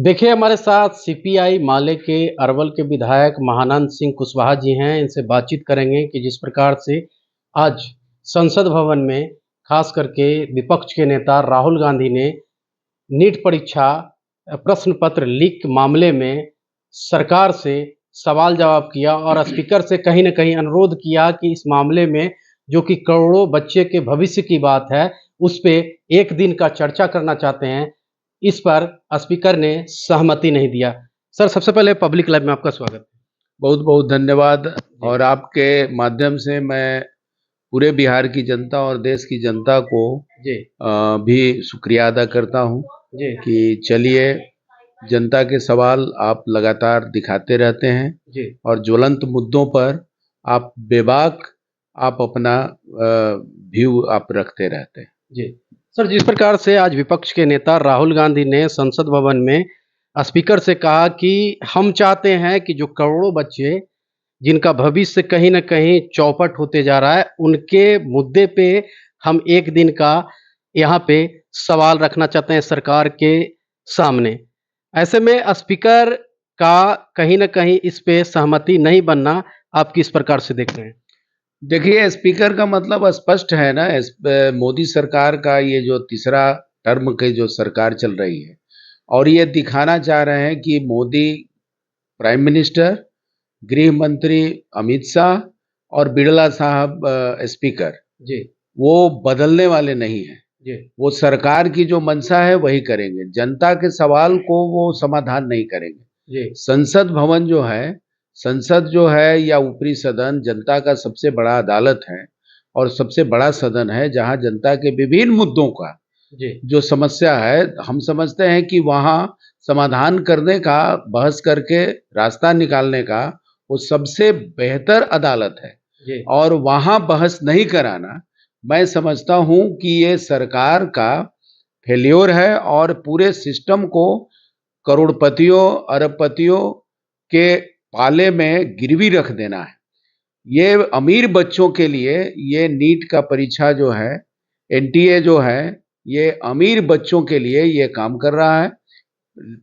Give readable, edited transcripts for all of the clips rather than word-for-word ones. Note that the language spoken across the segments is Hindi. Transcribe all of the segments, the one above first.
देखिए हमारे साथ सीपीआई माले के अरवल के विधायक महानंद सिंह कुशवाहा जी हैं। इनसे बातचीत करेंगे कि जिस प्रकार से आज संसद भवन में खास करके विपक्ष के नेता राहुल गांधी ने नीट परीक्षा प्रश्न पत्र लीक मामले में सरकार से सवाल जवाब किया और स्पीकर से कहीं न कहीं अनुरोध किया कि इस मामले में जो कि करोड़ों बच्चे के भविष्य की बात है, उस पे 1 दिन का चर्चा करना चाहते हैं। इस पर स्पीकर ने सहमति नहीं दिया। सर, सबसे पहले पब्लिक लाइव में आपका स्वागत है। बहुत बहुत धन्यवाद। जी। और आपके माध्यम से मैं पूरे बिहार की जनता और देश की जनता को जी, भी शुक्रिया अदा करता हूं जी, कि चलिए, जनता के सवाल आप लगातार दिखाते रहते हैं जी, और ज्वलंत मुद्दों पर आप बेबाक आप अपना व्यू आप रखते रहते हैं। जी। सर, जिस प्रकार से आज विपक्ष के नेता राहुल गांधी ने संसद भवन में स्पीकर से कहा कि हम चाहते हैं कि जो करोड़ों बच्चे जिनका भविष्य कहीं न कहीं चौपट होते जा रहा है, उनके मुद्दे पे हम 1 दिन का यहाँ पे सवाल रखना चाहते हैं सरकार के सामने। ऐसे में स्पीकर का कहीं न कहीं इस पे सहमति नहीं बनना, आप किस प्रकार से देख रहे हैं? देखिए, स्पीकर का मतलब स्पष्ट है ना। मोदी सरकार का ये जो तीसरा टर्म की जो सरकार चल रही है और ये दिखाना चाह रहे हैं कि मोदी प्राइम मिनिस्टर, गृह मंत्री अमित शाह और बिड़ला साहब स्पीकर, जी, वो बदलने वाले नहीं हैं। जी, वो सरकार की जो मंशा है वही करेंगे, जनता के सवाल को वो समाधान नहीं करेंगे। जी, संसद भवन जो है, संसद जो है या ऊपरी सदन जनता का सबसे बड़ा अदालत है और सबसे बड़ा सदन है जहाँ जनता के विभिन्न मुद्दों का जी, जो समस्या है, हम समझते हैं कि वहाँ समाधान करने का, बहस करके रास्ता निकालने का वो सबसे बेहतर अदालत है। जी, और वहाँ बहस नहीं कराना, मैं समझता हूँ कि ये सरकार का फेल्योर है और पूरे सिस्टम को करोड़पतियों, अरबपतियों के पाले में गिरवी रख देना है। ये अमीर बच्चों के लिए ये नीट का परीक्षा जो है, एनटीए जो है, ये अमीर बच्चों के लिए ये काम कर रहा है।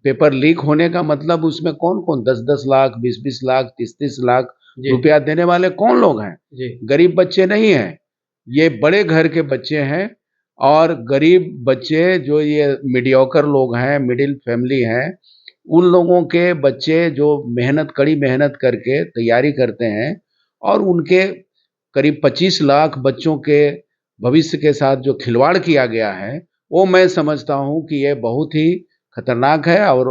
पेपर लीक होने का मतलब उसमें कौन-कौन 10-10 लाख, 20-20 लाख, 30-30 लाख जी, रुपया देने वाले कौन लोग हैं? जी, गरीब बच्चे नहीं हैं। ये बड़े घर के बच्चे हैं और गरीब बच्चे जो ये मीडियोकर लोग हैं, मिडिल फैमिली हैं, उन लोगों के बच्चे जो कड़ी मेहनत करके तैयारी करते हैं और उनके करीब 25 लाख बच्चों के भविष्य के साथ जो खिलवाड़ किया गया है, वो मैं समझता हूँ कि ये बहुत ही खतरनाक है। और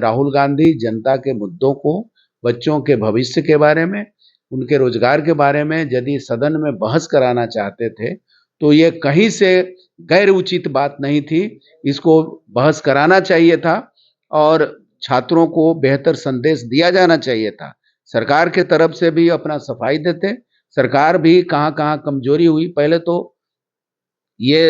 राहुल गांधी जनता के मुद्दों को, बच्चों के भविष्य के बारे में, उनके रोजगार के बारे में यदि सदन में बहस कराना चाहते थे, तो ये कहीं से गैर उचित बात नहीं थी। इसको बहस कराना चाहिए था और छात्रों को बेहतर संदेश दिया जाना चाहिए था। सरकार के तरफ से भी अपना सफाई देते, सरकार भी कहाँ-कहाँ कमजोरी हुई। पहले तो ये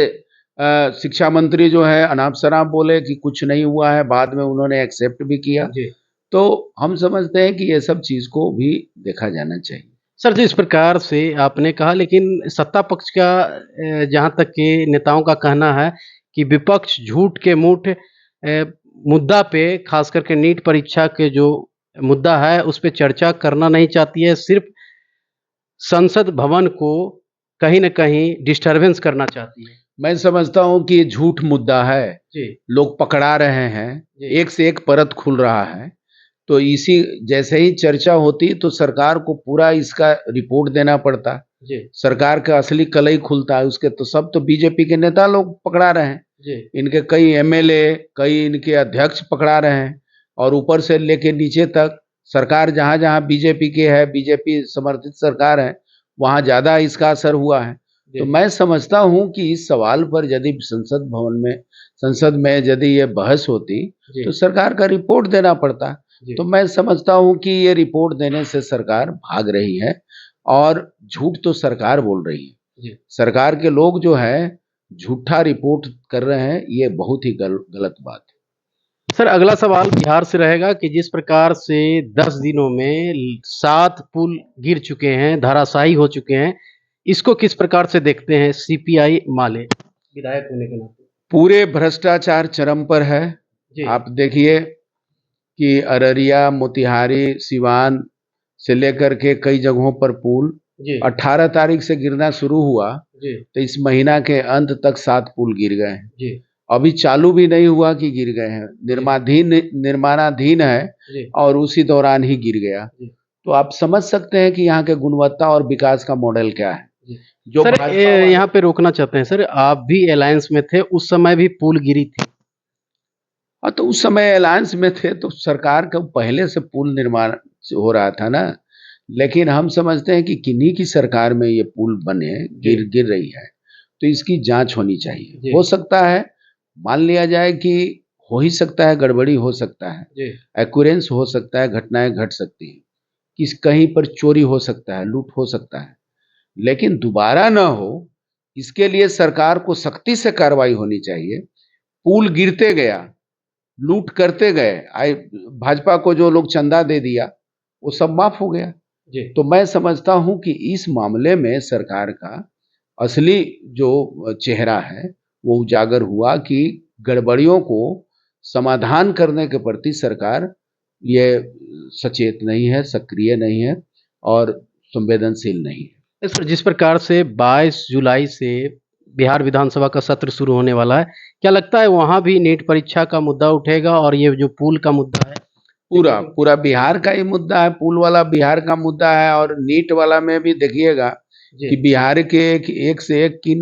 शिक्षा मंत्री जो है अनाप शनाप बोले कि कुछ नहीं हुआ है, बाद में उन्होंने एक्सेप्ट भी किया। जी। तो हम समझते हैं कि ये सब चीज़ को भी देखा जाना चाहिए। सर, जिस प्रकार से आपने कहा लेकिन सत्ता पक्ष का जहाँ तक कि नेताओं का कहना है कि विपक्ष झूठ के मूठ मुद्दा पे ख़ास करके नीट परीक्षा के जो मुद्दा है उस पे चर्चा करना नहीं चाहती है, सिर्फ़ संसद भवन को कहीं न कहीं डिस्टर्बेंस करना चाहती है। मैं समझता हूँ कि ये झूठ मुद्दा है, जी, लोग पकड़ा रहे हैं, जी, एक से एक परत खुल रहा है। तो इसी जैसे ही चर्चा होती तो सरकार को पूरा इसका रिपोर्ट देना पड़ता। जी, सरकार का असली कलई खुलता है, उसके तो सब तो बीजेपी के नेता लोग पकड़ा रहे हैं। जी, इनके कई एमएलए, कई इनके अध्यक्ष पकड़ा रहे हैं और ऊपर से लेके नीचे तक सरकार जहाँ-जहाँ बीजेपी की है, बीजेपी समर्थित सरकार है, वहाँ ज़्यादा इसका असर हुआ है। तो जी, मैं समझता हूँ कि इस सवाल पर यदि संसद में यदि ये बहस होती, जी, तो सरकार का रिपोर्ट देना पड़ता। जी, तो मैं समझता हूँ कि ये रिपोर्ट देने से सरकार भाग रही है और झूठ तो सरकार बोल रही है। जी। सरकार के लोग जो है, झूठा रिपोर्ट कर रहे हैं, ये बहुत ही गलत बात है। सर, अगला सवाल बिहार से रहेगा कि जिस प्रकार से 10 दिनों में 7 पुल गिर चुके हैं, धराशायी हो चुके हैं, इसको किस प्रकार से देखते हैं सीपीआई माले, विधायक होने के नाते? पूरे भ्रष्टाचार चरम पर है। जी, आप देखिए, कि अररिया, मोतिहारी, सिवान से लेकर के कई जगहों पर पुल जी 18 तारीख से गिरना शुरू हुआ, जी तो इस महीना के अंत तक 7 पुल गिर गए हैं। जी अभी चालू भी नहीं हुआ कि गिर गए हैं, निर्माणाधीन है जी और उसी दौरान ही गिर गया। जी तो आप समझ सकते हैं कि यहाँ के गुणवत्ता और विकास का मॉडल क्या है। जी जो सर, भाजपा वाले यहाँ पे रोकना चाहते हैं सर, आप भी अलायंस में थे, उस समय भी पुल गिरी थी। हाँ, तो उस समय अलायंस में थे तो सरकार का पहले से पुल निर्माण हो रहा था ना, लेकिन हम समझते हैं कि किन्हीं की सरकार में ये पुल बने जी गिर रही है, तो इसकी जांच होनी चाहिए। जी हो सकता है, मान लिया जाए कि हो ही सकता है, गड़बड़ी हो सकता है, जी एक्यूरेंस हो सकता है, घटनाएं घट सकती हैं, किस कहीं पर चोरी हो सकता है, लूट हो सकता है, लेकिन दोबारा ना हो इसके लिए सरकार को सख्ती से कार्रवाई होनी चाहिए। पुल गिरते गया, लूट करते गए, भाजपा को जो लोग चंदा दे दिया वो सब माफ हो गया। जी तो मैं समझता हूं कि इस मामले में सरकार का असली जो चेहरा है वो उजागर हुआ कि गड़बड़ियों को समाधान करने के प्रति सरकार ये सचेत नहीं है, सक्रिय नहीं है और संवेदनशील नहीं है। सर, जिस प्रकार से 22 जुलाई से बिहार विधानसभा का सत्र शुरू होने वाला है, क्या लगता है वहाँ भी नीट परीक्षा का मुद्दा उठेगा और ये जो पुल का मुद्दा है? पूरा पूरा बिहार का ही मुद्दा है, पुल वाला बिहार का मुद्दा है और नीट वाला में भी देखिएगा जी कि बिहार के एक से एक किन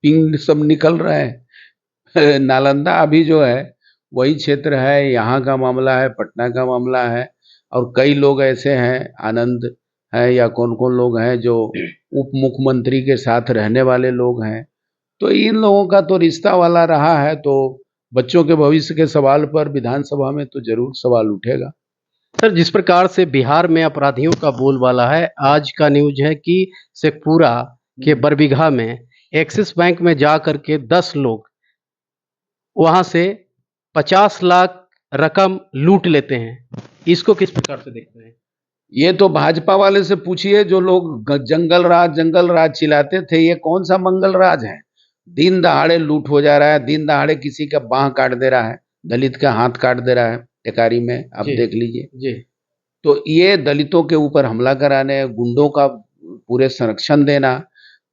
पिंग सब निकल रहे हैं। नालंदा अभी जो है वही क्षेत्र है, यहाँ का मामला है, पटना का मामला है और कई लोग ऐसे हैं, आनंद है या कौन कौन लोग हैं जो उप मुख्यमंत्री के साथ रहने वाले लोग हैं। तो इन लोगों का तो रिश्ता वाला रहा है, तो बच्चों के भविष्य के सवाल पर विधानसभा में तो जरूर सवाल उठेगा। सर, जिस प्रकार से बिहार में अपराधियों का बोलबाला है, आज का न्यूज है कि शेखपुरा के बरबीघा में एक्सिस बैंक में जा करके 10 लोग वहां से 50 लाख रकम लूट लेते हैं। इसको किस प्रकार से देखते हैं? ये तो भाजपा वाले से पूछिए जो लोग जंगल राज चिल्लाते थे, ये कौन सा मंगल राज है। दिन दहाड़े लूट हो जा रहा है, दिन दहाड़े किसी का बाह काट दे रहा है, दलित का हाथ काट दे रहा है टेकारी में, आप जी देख लीजिए। जी तो ये दलितों के ऊपर हमला कराने, गुंडों का पूरे संरक्षण देना।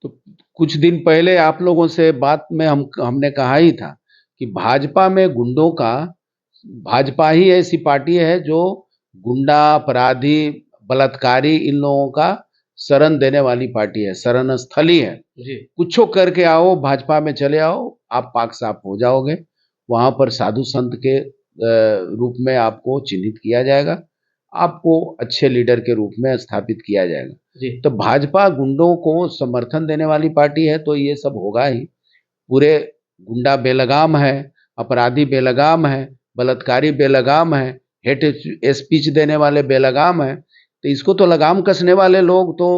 तो कुछ दिन पहले आप लोगों से बात में हमने कहा ही था कि भाजपा में गुंडों का, भाजपा ही ऐसी पार्टी है जो गुंडा, अपराधी, बलात्कारी इन लोगों का शरण देने वाली पार्टी है, शरण स्थली है। जी कुछो करके आओ, भाजपा में चले आओ, आप पाक साफ हो जाओगे। वहां पर साधु संत के रूप में आपको चिन्हित किया जाएगा, आपको अच्छे लीडर के रूप में स्थापित किया जाएगा। जी तो भाजपा गुंडों को समर्थन देने वाली पार्टी है, तो ये सब होगा ही। पूरे गुंडा बेलगाम है, अपराधी बेलगाम है, बलात्कारी बेलगाम है, हेट स्पीच देने वाले बेलगाम है। तो इसको तो लगाम कसने वाले लोग तो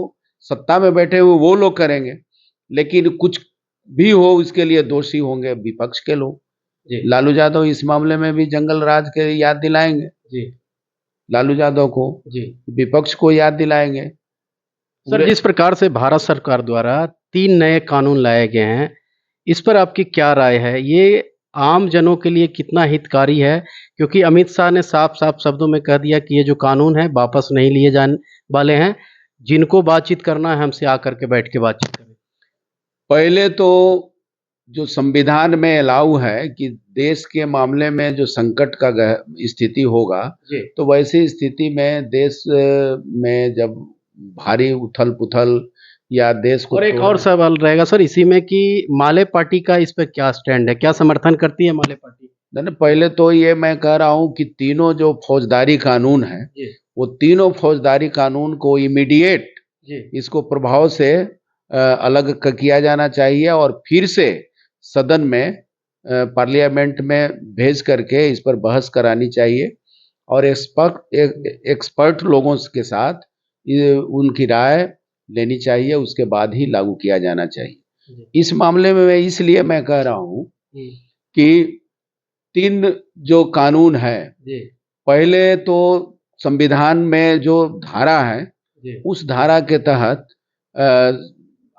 सत्ता में बैठे हुए वो लोग करेंगे, लेकिन कुछ भी हो उसके लिए दोषी होंगे विपक्ष के लोग। जी लालू यादव इस मामले में भी जंगल राज के याद दिलाएंगे, जी लालू यादव को, जी विपक्ष को याद दिलाएंगे। सर, पूरे जिस प्रकार से भारत सरकार द्वारा 3 नए कानून लाए गए हैं, इस पर आपकी क्या राय है? ये आम जनों के लिए कितना हितकारी है? क्योंकि अमित शाह ने साफ-साफ शब्दों में कह दिया कि ये जो कानून है वापस नहीं लिए जाने वाले हैं। जिनको बातचीत करना है हमसे आकर के बैठ के बातचीत करें। पहले तो जो संविधान में अलाउ है कि देश के मामले में जो संकट का स्थिति होगा, जी तो वैसी स्थिति में देश में जब भारी उथल पुथल या देश को और एक और तोड़, सवाल रहेगा सर इसी में कि माले पार्टी का इस पे क्या स्टैंड है? क्या समर्थन करती है माले पार्टी? मैंने पहले तो ये मैं कह रहा हूँ कि तीनों जो फौजदारी कानून है जी वो तीनों फौजदारी कानून को इमीडिएट जी इसको प्रभाव से अलग किया जाना चाहिए और फिर से सदन में, पार्लियामेंट में भेज करके इस पर बहस करानी चाहिए और एक्सपर्ट लोगों के साथ उनकी राय लेनी चाहिए, उसके बाद ही लागू किया जाना चाहिए। जी इस मामले में इसलिए मैं कह रहा हूँ हुँ, कि 3 जो कानून है, जी पहले तो संविधान में जो धारा है जी उस धारा के तहत अ,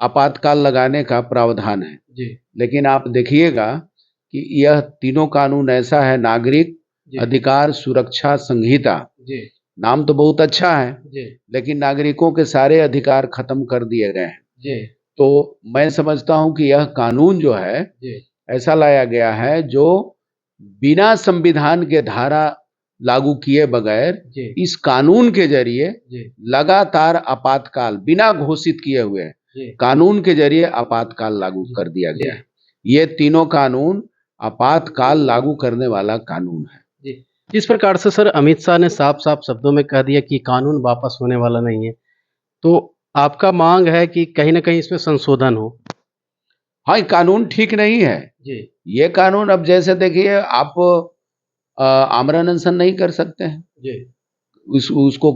आपातकाल लगाने का प्रावधान है, जी लेकिन आप देखिएगा कि यह तीनों कानून ऐसा है, नागरिक जी, अधिकार सुरक्षा संहिता। जी, नाम तो बहुत अच्छा है, जी, लेकिन नागरिकों के सारे अधिकार खत्म कर दिए गए हैं। जी, तो मैं समझता हूं कि यह कानून जो है जी, ऐसा लाया गया है जो बिना संविधान के धारा लागू किए बगैर जी, इस कानून के जरिए जी, लगातार आपातकाल बिना घोषित किए हुए जी, कानून के जरिए आपातकाल लागू कर दिया जी, गया है। ये तीनों कानून आपातकाल लागू करने वाला कानून है। जी। जिस प्रकार से सर अमित शाह ने साफ-साफ शब्दों में कह दिया कि कानून वापस होने वाला नहीं है, तो आपका माँग है कि कहीं न कहीं इसमें संशोधन हो? हाँ, ये कानून ठीक नहीं है। जी, ये कानून अब जैसे देखिए आप आमरण अनशन नहीं कर सकते हैं। जी, उसको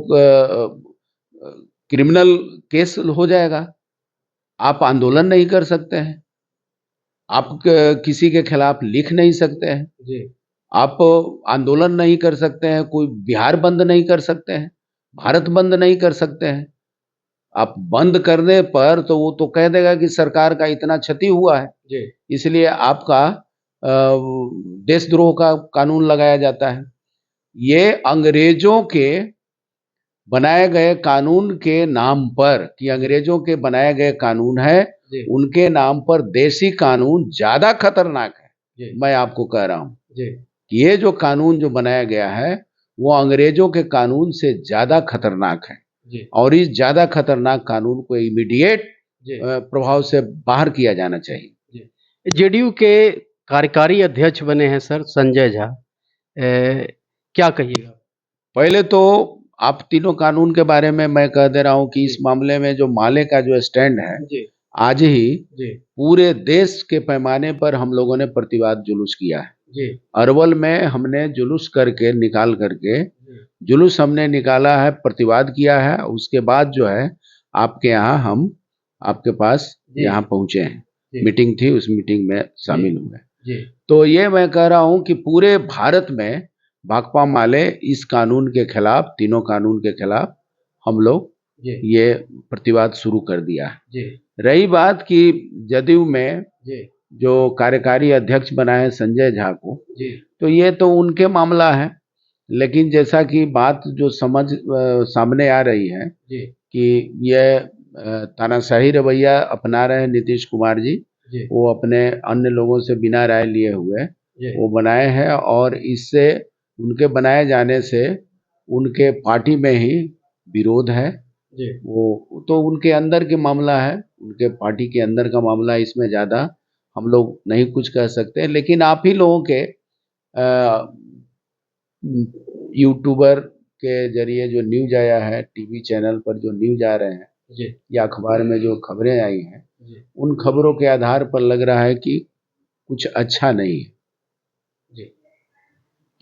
क्रिमिनल केस हो जाएगा। आप आंदोलन नहीं कर सकते हैं। आप किसी के खिलाफ लिख नहीं सकते हैं। जी, आप आंदोलन नहीं कर सकते हैं, कोई बिहार बंद नहीं कर सकते हैं, भारत बंद नहीं कर सकते हैं। आप बंद करने पर तो वो तो कह देगा कि सरकार का इतना क्षति हुआ है, जी, इसलिए आपका देशद्रोह का कानून लगाया जाता है। ये अंग्रेजों के बनाए गए कानून के नाम पर कि अंग्रेजों के बनाए गए कानून है, जी, उनके नाम पर देसी कानून ज़्यादा खतरनाक है। जी, मैं आपको कह रहा हूँ जी, कि ये जो कानून जो बनाया गया है, वो अंग्रेजों के कानून से ज़्यादा खतरनाक है जी, और इस ज़्यादा खतरनाक कानून को इमीडिएट जी, प्रभाव से बाहर किया जाना चाहिए। जी। जेडीयू के कार्यकारी अध्यक्ष बने हैं सर संजय झा। क्या कहिएगा? पहले तो आप तीनों कानून के बारे में मैं कह दे रहा हूँ कि इस जी, मामले में जो माले का जो स्टैंड है, जी, आज ही जी, पूरे देश के पैमाने पर हम लोगों ने प्रतिवाद जुलूस किया है। जी, अरवल में हमने जुलूस करके निकाल करके जी, जुलूस हमने निकाला है, प्रतिवाद किया है, उसके बाद जो है आपके यहाँ हम आपके पास जी, यहाँ पहुँचे हैं। जी, मीटिंग थी, उस मीटिंग में जी, शामिल हुए। जी, तो ये मैं कह रहा हूँ कि पूरे भारत में भाकपा माले इस कानून के खिलाफ, तीनों कानून के खिलाफ हम लोग जी, ये प्रतिवाद शुरू कर दिया है। जी, रही बात कि जदयू में जी, जो कार्यकारी अध्यक्ष बनाए संजय झा को, जी, तो ये तो उनके मामला है। लेकिन जैसा कि बात जो सामने आ रही है जी, कि ये तानाशाही रवैया अपना रहे हैं नीतीश कुमार जी, जी, वो अपने अन्य लोगों से बिना राय लिए हुए जी, वो बनाए हैं और इससे उनके बनाए जाने से उनके पार्टी में ही विरोध है। जी, वो तो उनके अंदर के मामला है, उनके पार्टी के अंदर का मामला है, इसमें ज़्यादा हम लोग नहीं कुछ कह सकते। लेकिन आप ही लोगों के यूट्यूबर के ज़रिए जो न्यूज़ आया है, टीवी चैनल पर जो न्यूज़ आ रहे हैं जी, या अखबार में जो खबरें आई हैं, जी, उन खबरों के आधार पर लग रहा है कि कुछ अच्छा नहीं है। जी।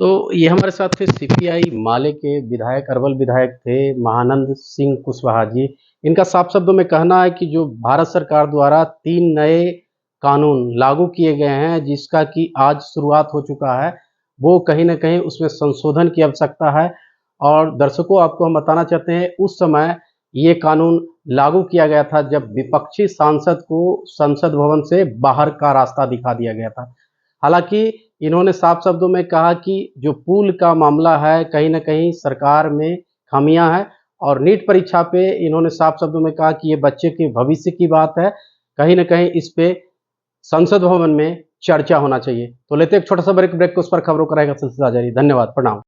तो ये हमारे साथ थे सीपीआई माले के विधायक, अरवल विधायक थे महानंद सिंह कुशवाहा जी। इनका साफ शब्दों में कहना है कि जो भारत सरकार द्वारा 3 नए कानून लागू किए गए हैं, जिसका कि आज शुरुआत हो चुका है, वो कहीं न कहीं उसमें संशोधन की आवश्यकता है। और दर्शकों, आपको हम बताना चाहते हैं, उस समय ये कानून लागू किया गया था जब विपक्षी सांसद को संसद भवन से बाहर का रास्ता दिखा दिया गया था। हालाँकि इन्होंने साफ शब्दों में कहा कि जो पूल का मामला है, कहीं न कहीं सरकार में खामियाँ हैं और नीट परीक्षा पे इन्होंने साफ शब्दों में कहा कि ये बच्चे के भविष्य की बात है। कहीं न कहीं इस पे संसद भवन में चर्चा होना चाहिए। तो लेते हैं एक छोटा-सा ब्रेक, ब्रेक के उस पर खबरों का रहेगा सिलसिला जारी। धन्यवाद, प्रणाम।